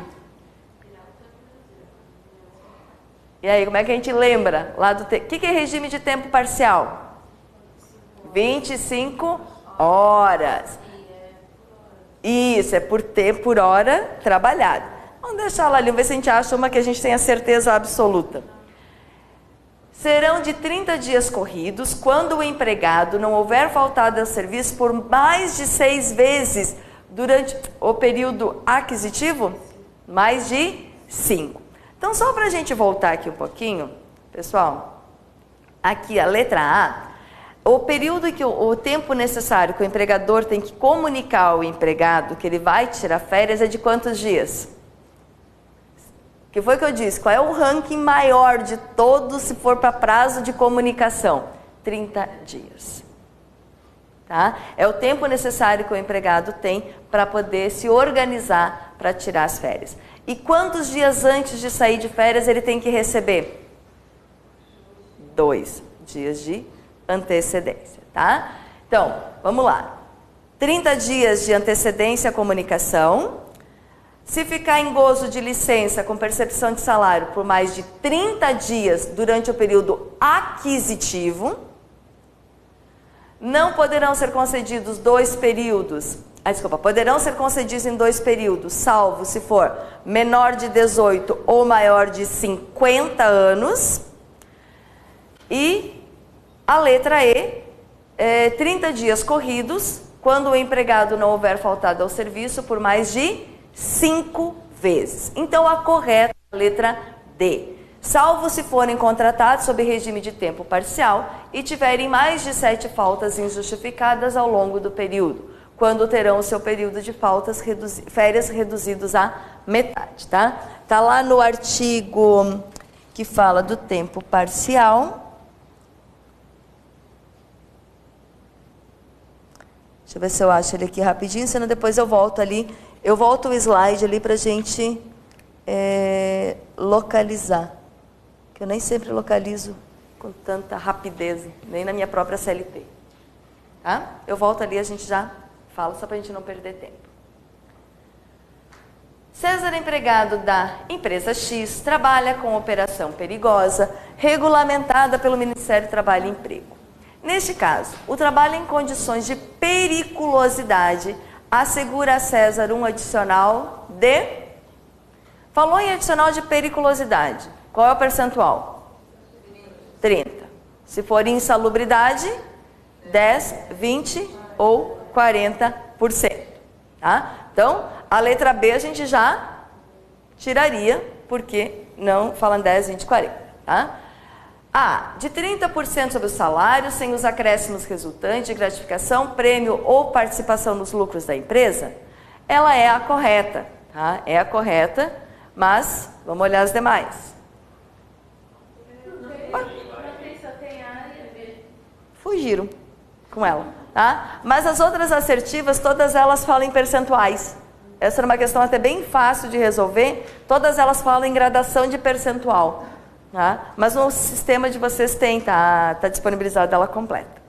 E aí, como é que a gente lembra? O que é regime de tempo parcial? 25 horas. Isso, é por hora trabalhada. Vamos deixar lá ali, vamos ver se a gente acha uma que a gente tenha certeza absoluta. Serão de 30 dias corridos quando o empregado não houver faltado ao serviço por mais de 6 vezes durante o período aquisitivo? Mais de 5. Então, só para a gente voltar aqui um pouquinho, pessoal, aqui a letra A, o período que o tempo necessário que o empregador tem que comunicar ao empregado que ele vai tirar férias é de quantos dias? Que foi que eu disse? Qual é o ranking maior de todos se for para prazo de comunicação? 30 dias. Tá? É o tempo necessário que o empregado tem para poder se organizar para tirar as férias. E quantos dias antes de sair de férias ele tem que receber? 2 dias de antecedência, tá? Então, vamos lá. 30 dias de antecedência à comunicação. Se ficar em gozo de licença com percepção de salário por mais de 30 dias durante o período aquisitivo, não poderão ser concedidos poderão ser concedidos em 2 períodos, salvo se for menor de 18 ou maior de 50 anos. E a letra E, 30 dias corridos, quando o empregado não houver faltado ao serviço por mais de 5 vezes. Então, a correta é a letra D. Salvo se forem contratados sob regime de tempo parcial e tiverem mais de 7 faltas injustificadas ao longo do período, quando terão o seu período de férias reduzidos à metade, tá? Tá lá no artigo que fala do tempo parcial. Deixa eu ver se eu acho ele aqui rapidinho, senão depois eu volto ali. Eu volto o slide ali para a gente localizar. Que eu nem sempre localizo com tanta rapidez, nem na minha própria CLT. Tá? Eu volto ali, a gente já fala, só para a gente não perder tempo. César, empregado da empresa X, trabalha com operação perigosa, regulamentada pelo Ministério do Trabalho e Emprego. Neste caso, o trabalho em condições de periculosidade assegura a César um adicional de... Falou em adicional de periculosidade. Qual é o percentual? 30. Se for insalubridade, 10, 20 ou 40%. Tá? Então, a letra B a gente já tiraria, porque não falam 10, 20, 40. Tá? A, de 30% sobre o salário, sem os acréscimos resultantes de gratificação, prêmio ou participação nos lucros da empresa, ela é a correta. Tá? É a correta, mas vamos olhar as demais. Fugiram com ela. Tá? Mas as outras assertivas, todas elas falam em percentuais. Essa era uma questão até bem fácil de resolver. Todas elas falam em gradação de percentual. Tá? Mas no sistema de vocês tem, tá disponibilizada ela completa.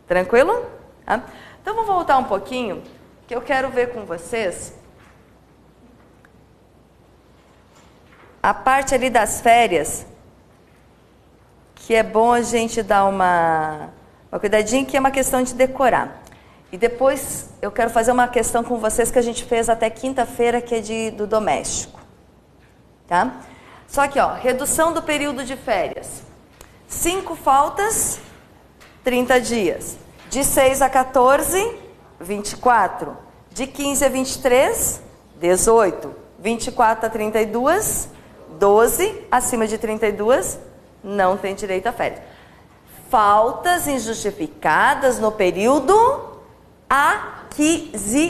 Tranquilo? Tá? Então, vou voltar um pouquinho, que eu quero ver com vocês a parte ali das férias, que é bom a gente dar uma cuidadinha, que é uma questão de decorar. E depois eu quero fazer uma questão com vocês que a gente fez até quinta-feira, que é do doméstico. Tá? Só que, ó, redução do período de férias. 5 faltas, 30 dias. De 6 a 14, 24. De 15 a 23, 18. 24 a 32, 12. Acima de 32, não tem direito a férias. Faltas injustificadas no período aquisitivo,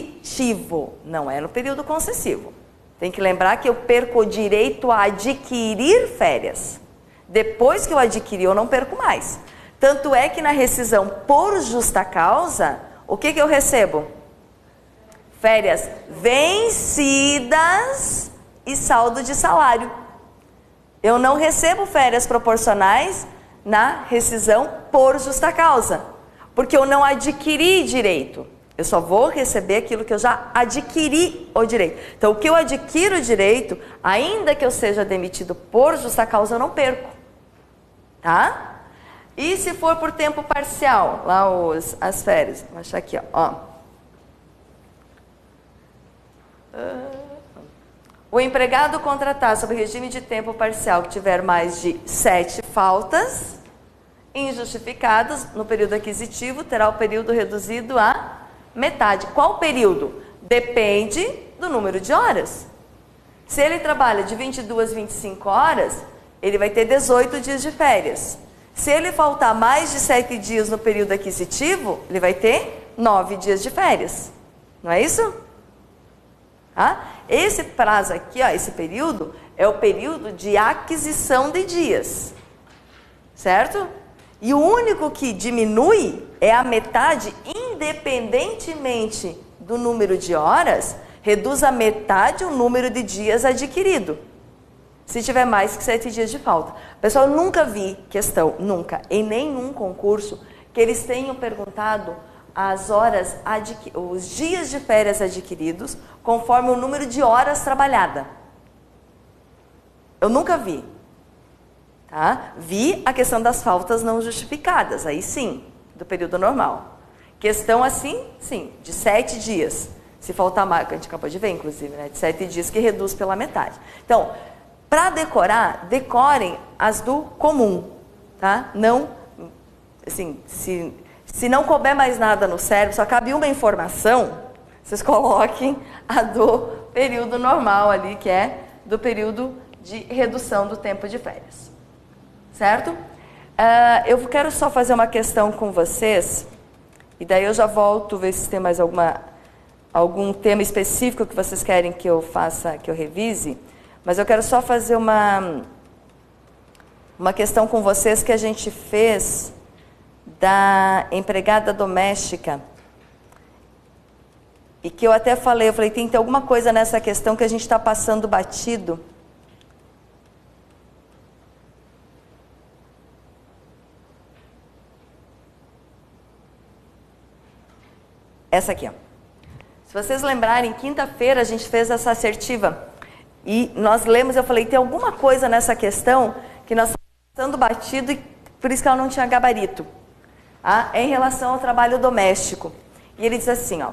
não é no período concessivo. Tem que lembrar que eu perco o direito a adquirir férias. Depois que eu adquiri, eu não perco mais. Tanto é que na rescisão por justa causa, o que eu recebo? Férias vencidas e saldo de salário. Eu não recebo férias proporcionais na rescisão por justa causa, porque eu não adquiri direito. Eu só vou receber aquilo que eu já adquiri o direito. Então, o que eu adquiro o direito, ainda que eu seja demitido por justa causa, eu não perco. Tá? E se for por tempo parcial, lá as férias, vou achar aqui, ó. O empregado contratar sob regime de tempo parcial que tiver mais de 7 faltas injustificadas no período aquisitivo, terá o período reduzido a metade. Qual período? Depende do número de horas. Se ele trabalha de 22 a 25 horas, ele vai ter 18 dias de férias. Se ele faltar mais de 7 dias no período aquisitivo, ele vai ter 9 dias de férias. Não é isso? Esse prazo aqui, ó, esse período, é o período de aquisição de dias. Certo? E o único que diminui é a metade, independentemente do número de horas, reduz a metade o número de dias adquirido. Se tiver mais que 7 dias de falta. Pessoal, eu nunca vi questão, nunca, em nenhum concurso, que eles tenham perguntado as horas, os dias de férias adquiridos, conforme o número de horas trabalhadas. Eu nunca vi. Tá? Vi a questão das faltas não justificadas, aí sim, do período normal. Questão assim, sim, de 7 dias. Se faltar mais, que a gente acabou de ver, inclusive, né? De 7 dias que reduz pela metade. Então, para decorar, decorem as do comum, tá? Não, assim, se não couber mais nada no cérebro, só cabe uma informação, vocês coloquem a do período normal ali, que é do período de redução do tempo de férias. Certo? Eu quero só fazer uma questão com vocês, e daí eu já volto ver se tem mais algum tema específico que vocês querem que eu faça, que eu revise, mas eu quero só fazer uma questão com vocês que a gente fez da empregada doméstica, e que eu até falei, tem que ter alguma coisa nessa questão que a gente está passando batido. Essa aqui, ó. Se vocês lembrarem, quinta-feira a gente fez essa assertiva. E nós lemos, eu falei, tem alguma coisa nessa questão que nós estamos passando batido e por isso que ela não tinha gabarito. Em relação ao trabalho doméstico. E ele diz assim, ó.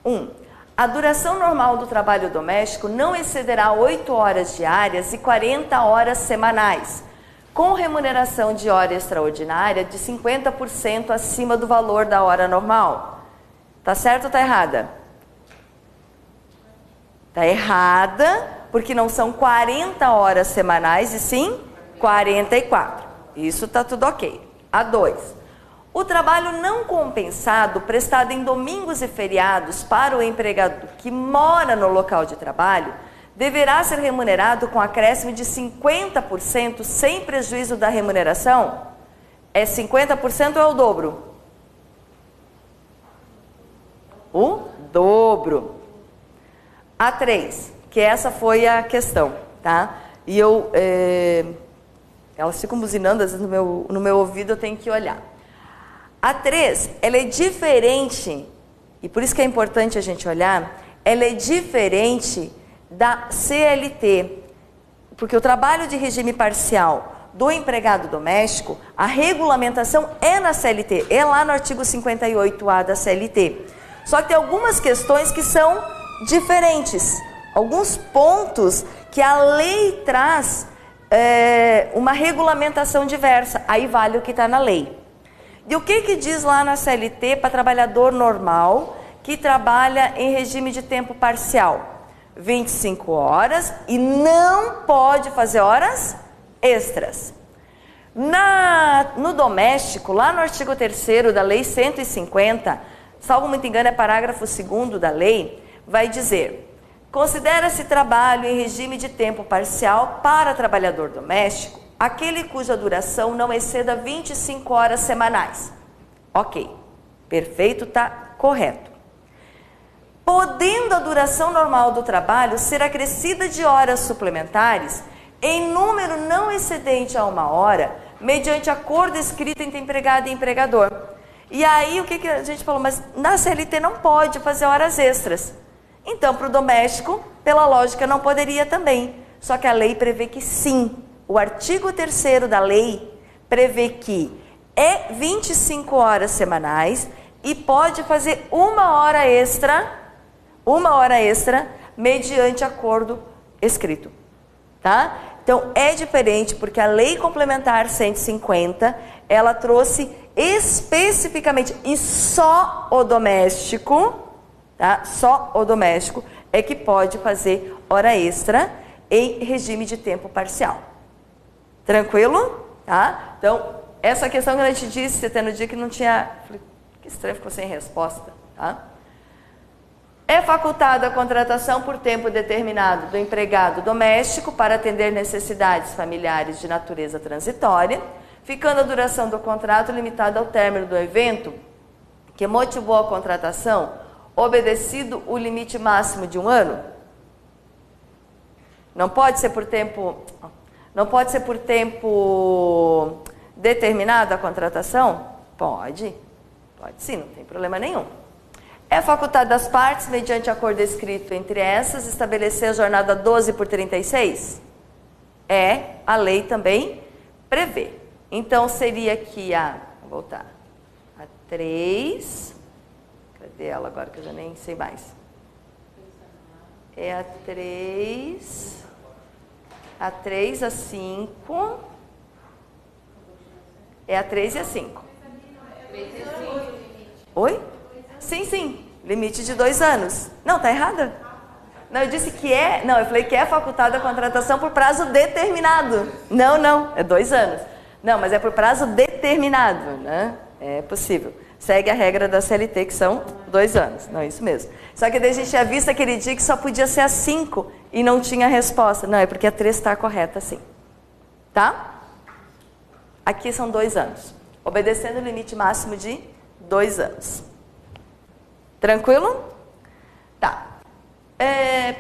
1. A duração normal do trabalho doméstico não excederá 8 horas diárias e 40 horas semanais, com remuneração de hora extraordinária de 50% acima do valor da hora normal. Tá certo ou tá errada? Tá errada, porque não são 40 horas semanais, e sim 44. Isso tá tudo ok. A 2. O trabalho não compensado prestado em domingos e feriados para o empregado que mora no local de trabalho deverá ser remunerado com acréscimo de 50% sem prejuízo da remuneração? É 50% ou é o dobro? O dobro. A 3, que essa foi a questão, tá? E elas ficam buzinando, às vezes no meu ouvido eu tenho que olhar. A 3, ela é diferente, e por isso que é importante a gente olhar, ela é diferente da CLT, porque o trabalho de regime parcial do empregado doméstico, a regulamentação é na CLT, é lá no artigo 58A da CLT. Só que tem algumas questões que são diferentes, alguns pontos que a lei traz uma regulamentação diversa, aí vale o que está na lei. E o que diz lá na CLT para trabalhador normal que trabalha em regime de tempo parcial? 25 horas e não pode fazer horas extras. No doméstico, lá no artigo 3º da Lei 150, salvo muito engano é parágrafo 2º da lei, vai dizer: considera-se trabalho em regime de tempo parcial para trabalhador doméstico aquele cuja duração não exceda 25 horas semanais. Ok, perfeito, tá correto. Podendo a duração normal do trabalho ser acrescida de horas suplementares em número não excedente a 1 hora, mediante acordo escrito entre empregado e empregador. E aí, o que a gente falou? Mas na CLT não pode fazer horas extras. Então, para o doméstico, pela lógica, não poderia também. Só que a lei prevê que sim. O artigo 3º da lei prevê que é 25 horas semanais e pode fazer 1 hora extra, mediante acordo escrito. Tá? Então, é diferente porque a Lei Complementar 150, ela trouxe especificamente, e só o doméstico, tá? Só o doméstico é que pode fazer hora extra em regime de tempo parcial. Tranquilo? Tá? Então, essa questão que a gente disse até no dia que não tinha... Falei, que estranho, ficou sem resposta. Tá? É facultada a contratação por tempo determinado do empregado doméstico para atender necessidades familiares de natureza transitória, ficando a duração do contrato limitada ao término do evento que motivou a contratação, obedecido o limite máximo de 1 ano? Não pode ser por tempo determinado a contratação? Pode sim, não tem problema nenhum. É facultado às partes, mediante acordo escrito entre essas, estabelecer a jornada 12 por 36? A lei também prevê. Então, seria aqui vou voltar, a 3, cadê ela agora que eu já nem sei mais? É a 3, a 5, é a 3 e a 5. Oi? Sim, limite de 2 anos. Não, tá errada? Não, eu disse que eu falei que é facultada a contratação por prazo determinado. Não, é 2 anos. Não, mas é por prazo determinado, né? É possível. Segue a regra da CLT, que são 2 anos. Não, é isso mesmo. Só que daí a gente tinha visto aquele dia que só podia ser a 5 e não tinha resposta. Não, é porque a 3 está correta, sim. Tá? Aqui são 2 anos. Obedecendo o limite máximo de 2 anos. Tranquilo? Tá.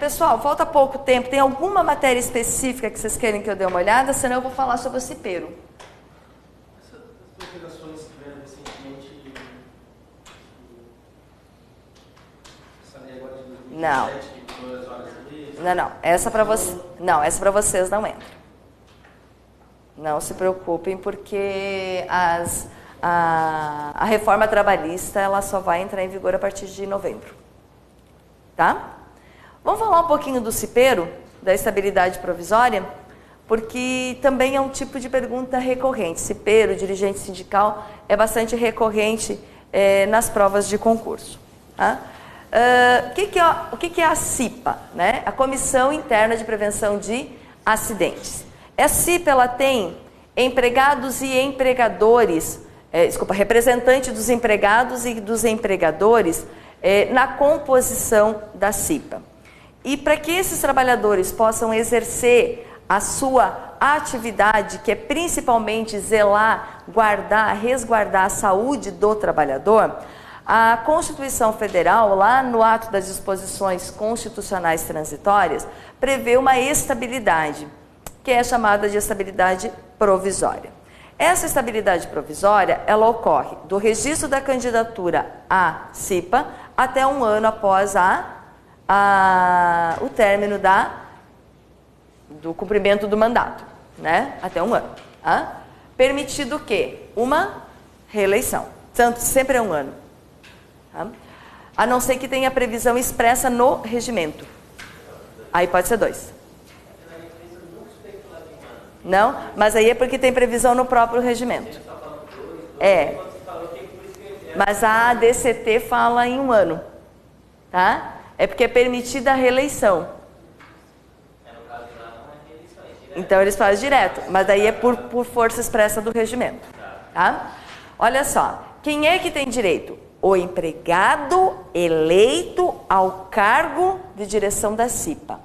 Pessoal, falta pouco tempo. Tem alguma matéria específica que vocês querem que eu dê uma olhada? Senão eu vou falar sobre o CIPERO. Essas operações que tiveram recentemente, essa lei agora de 2017, de 2 horas e meia? Não. Essa para vocês não entra. Não se preocupem, porque a reforma trabalhista ela só vai entrar em vigor a partir de novembro. Tá? Vamos falar um pouquinho do CIPERO, da estabilidade provisória, porque também é um tipo de pergunta recorrente. CIPERO, dirigente sindical, é bastante recorrente nas provas de concurso. Tá? O que é a CIPA? Né? A Comissão Interna de Prevenção de Acidentes. A CIPA ela tem empregados e empregadores, representante dos empregados e dos empregadores na composição da CIPA. E para que esses trabalhadores possam exercer a sua atividade, que é principalmente zelar, guardar, resguardar a saúde do trabalhador, a Constituição Federal, lá no ato das disposições constitucionais transitórias, prevê uma estabilidade, que é chamada de estabilidade provisória. Essa estabilidade provisória, ela ocorre do registro da candidatura à CIPA até 1 ano após o término do cumprimento do mandato, né? Até 1 ano. Tá? Permitido o quê? Uma reeleição. Tanto sempre é 1 ano. Tá? A não ser que tenha previsão expressa no regimento. Aí pode ser 2. Não, mas aí é porque tem previsão no próprio regimento. Mas a ADCT fala em 1 ano. Tá? É porque é permitida a reeleição. No caso de lá não é reeleição, é Então eles fazem direto, mas daí é por força expressa do regimento. Tá? Olha só, quem é que tem direito? O empregado eleito ao cargo de direção da CIPA.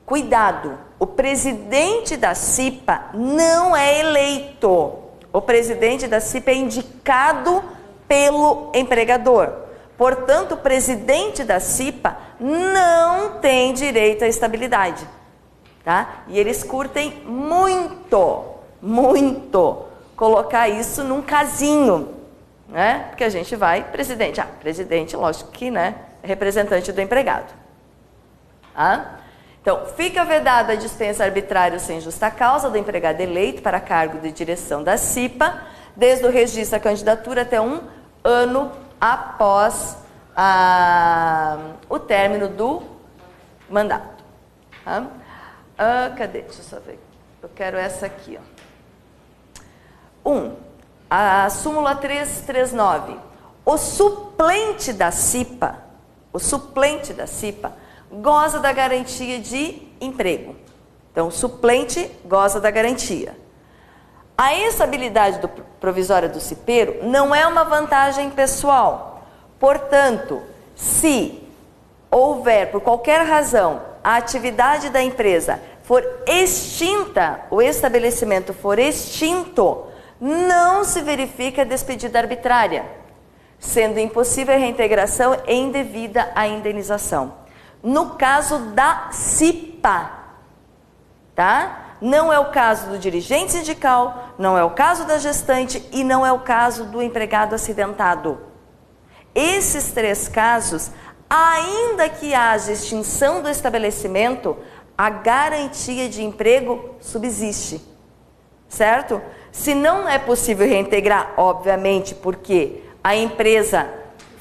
Cuidado, o presidente da CIPA não é eleito. O presidente da CIPA é indicado pelo empregador. Portanto, o presidente da CIPA não tem direito à estabilidade. Tá? E eles curtem muito colocar isso num casinho. Né? Porque a gente vai, presidente, presidente, lógico que, né, é representante do empregado. Tá? Então, fica vedada a dispensa arbitrária sem justa causa do empregado eleito para cargo de direção da CIPA, desde o registro da candidatura até 1 ano após o término do mandato. Tá? Cadê? Deixa eu só ver. Eu quero essa aqui. Ó. A súmula 339. O suplente da CIPA goza da garantia de emprego. Então, o suplente goza da garantia. A estabilidade provisória do cipeiro não é uma vantagem pessoal. Portanto, se houver, por qualquer razão, a atividade da empresa for extinta, o estabelecimento for extinto, não se verifica a despedida arbitrária, sendo impossível a reintegração e indevida a indenização. No caso da CIPA, tá? Não é o caso do dirigente sindical, não é o caso da gestante e não é o caso do empregado acidentado. Esses 3 casos, ainda que haja extinção do estabelecimento, a garantia de emprego subsiste, certo? Se não é possível reintegrar, obviamente, porque a empresa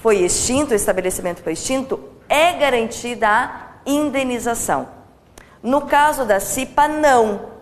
foi extinta, o estabelecimento foi extinto, é garantida a indenização. No caso da CIPA, não.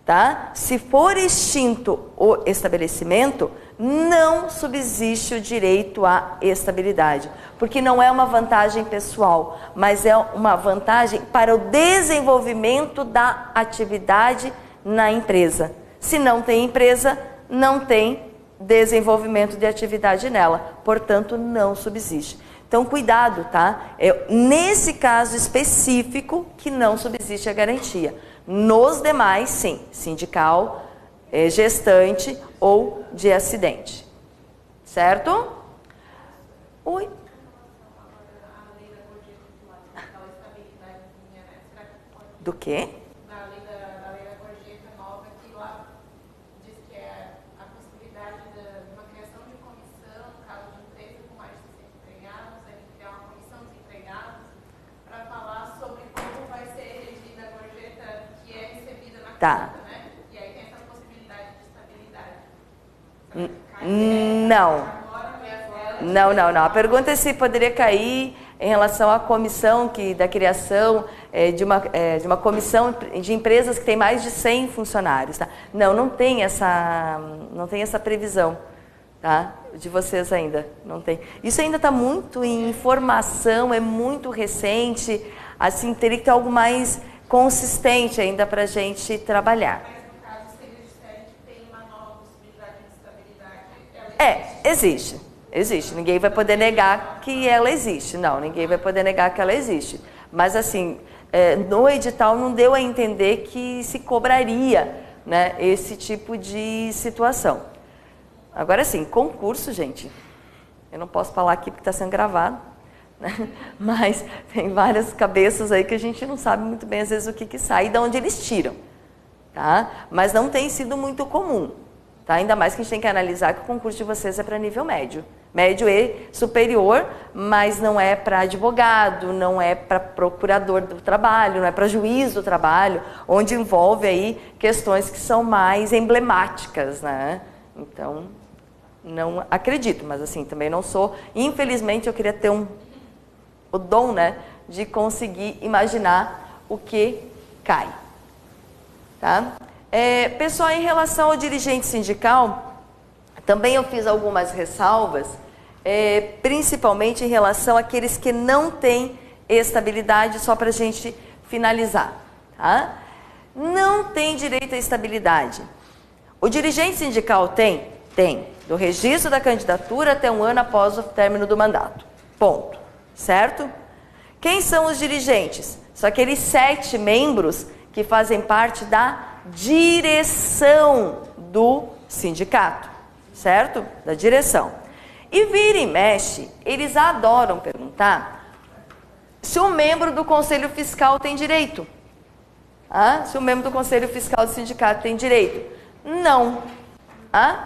Tá? Se for extinto o estabelecimento, não subsiste o direito à estabilidade, porque não é uma vantagem pessoal, mas é uma vantagem para o desenvolvimento da atividade na empresa. Se não tem empresa, não tem desenvolvimento de atividade nela, portanto, não subsiste. Então, cuidado, tá? É nesse caso específico que não subsiste a garantia. Nos demais, sim, sindical, gestante ou de acidente. Certo? Oi? Do quê? Tá. E aí tem essa possibilidade de estabilidade. Não. A pergunta é se poderia cair em relação à comissão da criação de uma comissão de empresas que tem mais de 100 funcionários. Tá? Não tem essa previsão, tá? De vocês ainda. Não tem. Isso ainda está muito em informação, é muito recente. Assim, teria que ter algo mais consistente ainda para a gente trabalhar. Mas no caso, se eles disserem que tem uma nova possibilidade de estabilidade, existe. Ninguém vai poder negar que ela existe. Não, ninguém vai poder negar que ela existe. Mas assim, no edital não deu a entender que se cobraria, né, esse tipo de situação. Agora sim, concurso, gente, eu não posso falar aqui porque está sendo gravado. Mas tem várias cabeças aí que a gente não sabe muito bem às vezes o que sai e de onde eles tiram, tá? Mas não tem sido muito comum, tá? Ainda mais que a gente tem que analisar que o concurso de vocês é para nível médio e superior, mas não é para advogado, não é para procurador do trabalho, não é para juiz do trabalho, onde envolve aí questões que são mais emblemáticas, né? Então, não acredito, mas assim, também não sou, infelizmente eu queria ter o dom, né, de conseguir imaginar o que cai. Tá? Pessoal, em relação ao dirigente sindical, também eu fiz algumas ressalvas, principalmente em relação àqueles que não têm estabilidade, só para a gente finalizar. Tá? não tem direito à estabilidade. O dirigente sindical tem? Tem. Do registro da candidatura até um ano após o término do mandato. Ponto. Certo? Quem são os dirigentes? São aqueles 7 membros que fazem parte da direção do sindicato. Certo? Da direção. E vira e mexe, eles adoram perguntar se o membro do Conselho Fiscal tem direito. Se o membro do Conselho Fiscal do sindicato tem direito. Não.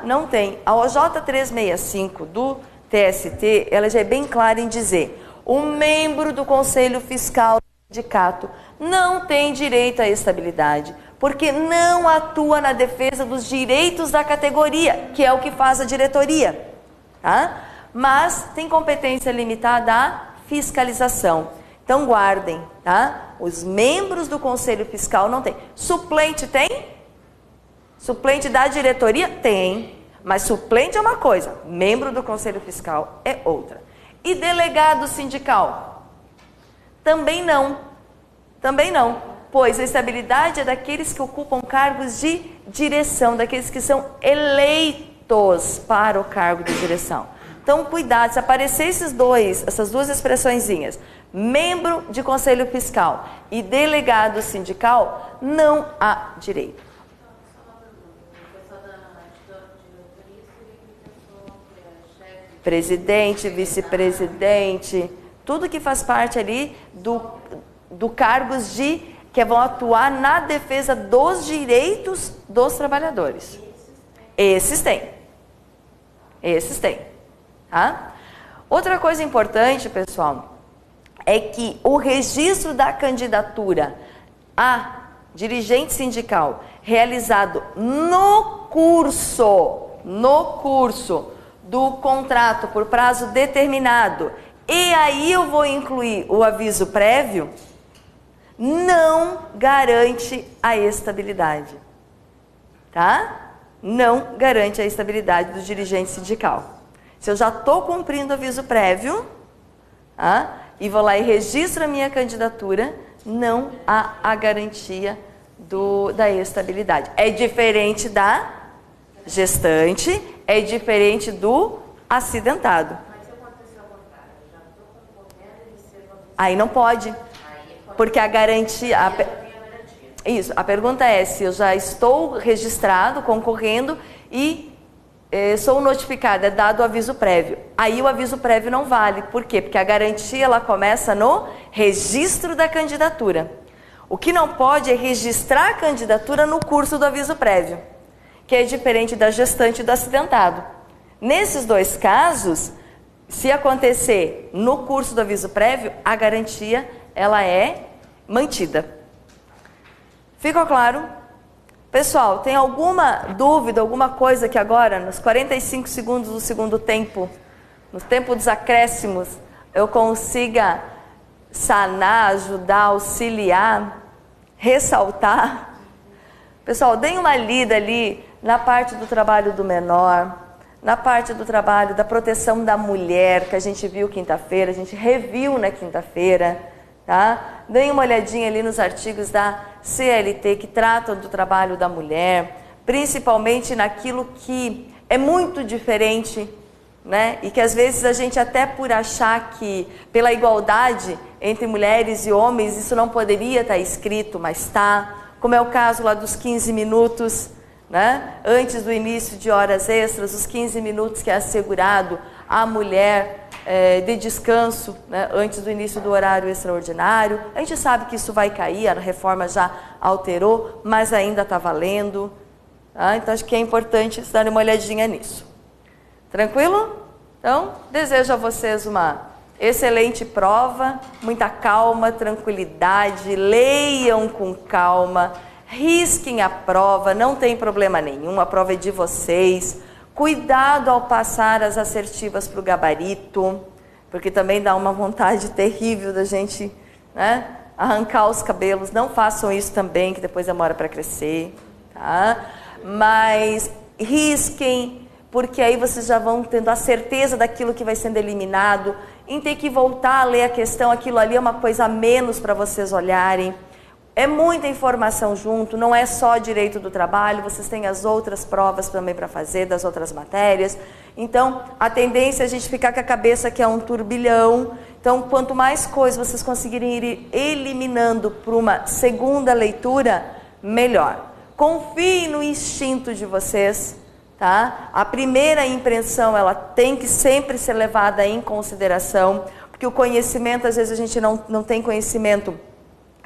Não tem. A OJ 365 do TST, ela já é bem clara em dizer: o membro do Conselho Fiscal do sindicato não tem direito à estabilidade, porque não atua na defesa dos direitos da categoria, que é o que faz a diretoria. Mas tem competência limitada à fiscalização. Então guardem, tá? Os membros do Conselho Fiscal não tem. Suplente tem? Suplente da diretoria? Tem. Mas suplente é uma coisa, membro do Conselho Fiscal é outra. E delegado sindical? Também não. Também não. Pois a estabilidade é daqueles que ocupam cargos de direção, daqueles que são eleitos para o cargo de direção. Então, cuidado, se aparecer essas duas expressõezinhas, membro de Conselho Fiscal e delegado sindical, não há direito. Presidente, vice-presidente, tudo que faz parte ali do cargos que vão atuar na defesa dos direitos dos trabalhadores. Esses têm. Esses têm. Outra coisa importante, pessoal, é que o registro da candidatura a dirigente sindical realizado no curso do contrato por prazo determinado, e aí eu vou incluir o aviso prévio, não garante a estabilidade, tá? Não garante a estabilidade do dirigente sindical. Se eu já estou cumprindo o aviso prévio, e vou lá e registro a minha candidatura, não há a garantia da estabilidade. É diferente da gestante, é diferente do acidentado. Mas se acontecer ao contrário, eu já estou concorrendo e recebo a... Aí não pode, porque a garantia... Isso, a pergunta é se eu já estou registrado, concorrendo e sou notificada, é dado o aviso prévio. Aí o aviso prévio não vale. Por quê? Porque a garantia ela começa no registro da candidatura. O que não pode é registrar a candidatura no curso do aviso prévio, que é diferente da gestante e do acidentado. Nesses dois casos, se acontecer no curso do aviso prévio, a garantia ela é mantida. Ficou claro? Pessoal, tem alguma dúvida, alguma coisa que agora, nos 45 segundos do segundo tempo, no tempo dos acréscimos, eu consiga sanar, ajudar, auxiliar, ressaltar? Pessoal, deem uma lida ali na parte do trabalho do menor, na parte do trabalho da proteção da mulher, que a gente viu quinta-feira, a gente reviu na quinta-feira, tá? Deem uma olhadinha ali nos artigos da CLT que tratam do trabalho da mulher, principalmente naquilo que é muito diferente, né? E que às vezes a gente até por achar que pela igualdade entre mulheres e homens isso não poderia estar escrito, mas está, como é o caso lá dos 15 minutos, né? Antes do início de horas extras, os 15 minutos que é assegurado à mulher de descanso, né, antes do início do horário extraordinário. A gente sabe que isso vai cair, a reforma já alterou, mas ainda está valendo. Tá? Então, acho que é importante dar uma olhadinha nisso. Tranquilo? Então, desejo a vocês uma excelente prova, muita calma, tranquilidade, leiam com calma, risquem a prova, não tem problema nenhum, a prova é de vocês. Cuidado ao passar as assertivas para o gabarito, porque também dá uma vontade terrível da gente, né, arrancar os cabelos. Não façam isso também, que depois demora para crescer, tá? Mas risquem, porque aí vocês já vão tendo a certeza daquilo que vai sendo eliminado. Em ter que voltar a ler a questão, aquilo ali é uma coisa a menos para vocês olharem. É muita informação junto, não é só direito do trabalho, vocês têm as outras provas também para fazer, das outras matérias. Então, a tendência é a gente ficar com a cabeça que é um turbilhão. Então, quanto mais coisas vocês conseguirem ir eliminando para uma segunda leitura, melhor. Confie no instinto de vocês, tá? A primeira impressão, ela tem que sempre ser levada em consideração, porque o conhecimento, às vezes a gente não tem conhecimento,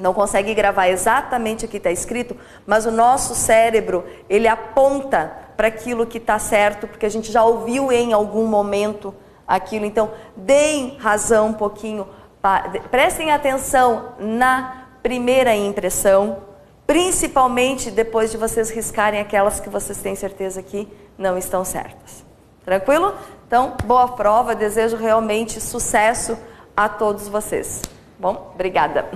não consegue gravar exatamente o que está escrito, mas o nosso cérebro, ele aponta para aquilo que está certo, porque a gente já ouviu em algum momento aquilo. Então, deem razão um pouquinho, prestem atenção na primeira impressão, principalmente depois de vocês riscarem aquelas que vocês têm certeza que não estão certas. Tranquilo? Então, boa prova, desejo realmente sucesso a todos vocês. Bom, obrigada.